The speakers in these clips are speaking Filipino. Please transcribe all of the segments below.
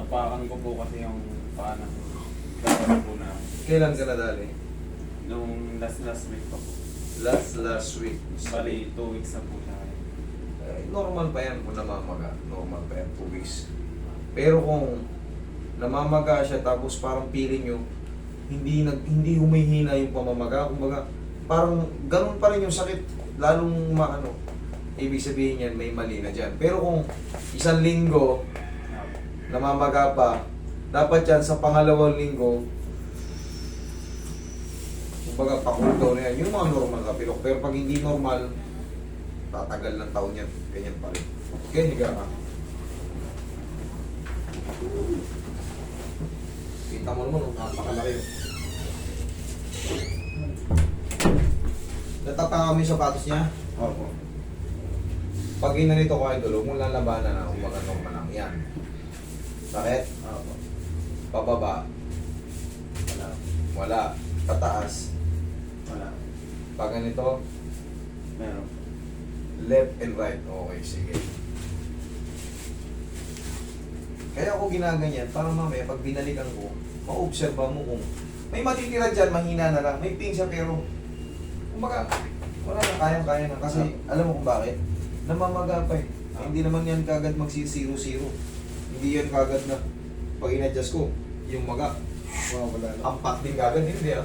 Napakan ko po kasi yung paa na dapat po na Kailan ka nadali? nung last week pa po. Last week. Bali, 2 weeks na po siya. Normal pa yan kung namamaga. Normal pa yan, 2 weeks. Pero kung namamaga siya tapos parang feeling nyo, hindi humihina yung pamamaga, kumbaga, parang ganun pa rin yung sakit, lalong maano. Ibig sabihin yan, may mali na dyan. Pero kung 1 linggo, namamaga pa, dapat yan sa pangalawang linggo, kumbaga pa-cool down na yan. Yung mga normal na pilok. Pero pag hindi normal, tatagal ng taon yan. Ganyan pa rin. Okay, higa ka. Kita mo naman, napakalaki yun. Natatanga mo yung sapatos niya? Opo. Pag ginanito ko ay dulo, mula labanan na, kumbaga normal lang. Yan. Sakit? Opo. Pababa. Wala. Wala. Pataas. Wala. Pag ganito, Meron. left and right. Okay, sige. Kaya ako ginaganyan, para mamaya pag binalikan ko, ma-observa mo kung may matitira dyan, mahina na lang. May pinsa pero, kumbaga, wala na, kayang-kaya na. Kasi, alam mo kung bakit? Namamaga pa eh. Hindi naman yan kagad magsi-0-0. Hindi yan kagad na, pag in-adjust ko, yung maga, Wow, wala na. ampak din kagad, hindi ah.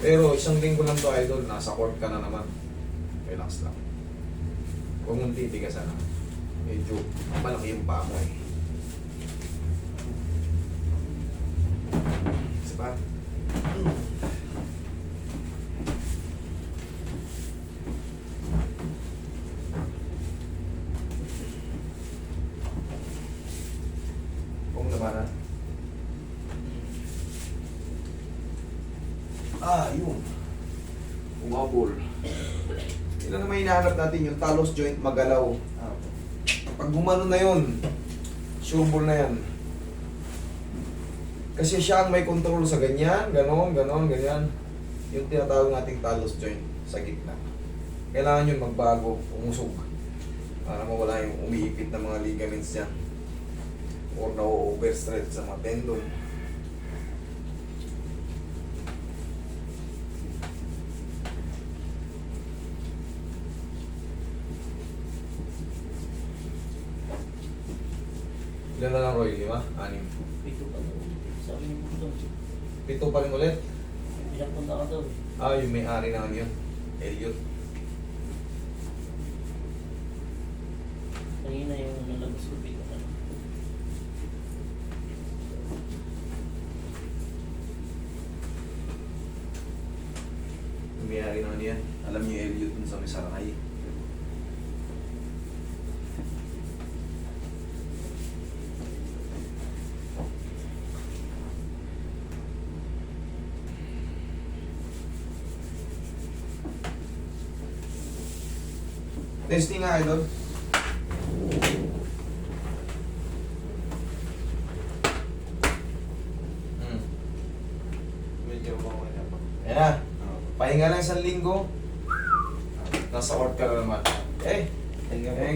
Pero 1 linggo lang to, idol, nasa court ka na naman. Relax lang. Huwag mong titigasan na. Medyo malaki yung paa mo eh. Isa pa? Kung naman na. Yun. Umabol. Ilan naman hinahanap natin yung talos joint magalaw. Opo. Pag gumano na yun, sure ball na yan. Kasi siya ang may control sa ganyan, ganon, ganyan. Yung tinatawag nating talos joint sa gitna. Kailangan yun magbago, umusog. Para mawala yung umiipit na mga ligaments niya. Or na-overstretch sa mga tendon. Ilan na lang, Roy? 5? 6? Pito pa daw. Sabi niyo po daw. 7 pa rin ulit? Ilang punta ka daw. Yung may-ari na yun. Elliot. Kanina yung nalabas ko pito ka. Yung may-ari na yan. Alam niyo Elliot dun sa may Sarangay. Testing nga, idol. Medyo okay na po. Ayan na. Opo. Pahinga lang 1 linggo. Nasa court ka na naman. Thank you po.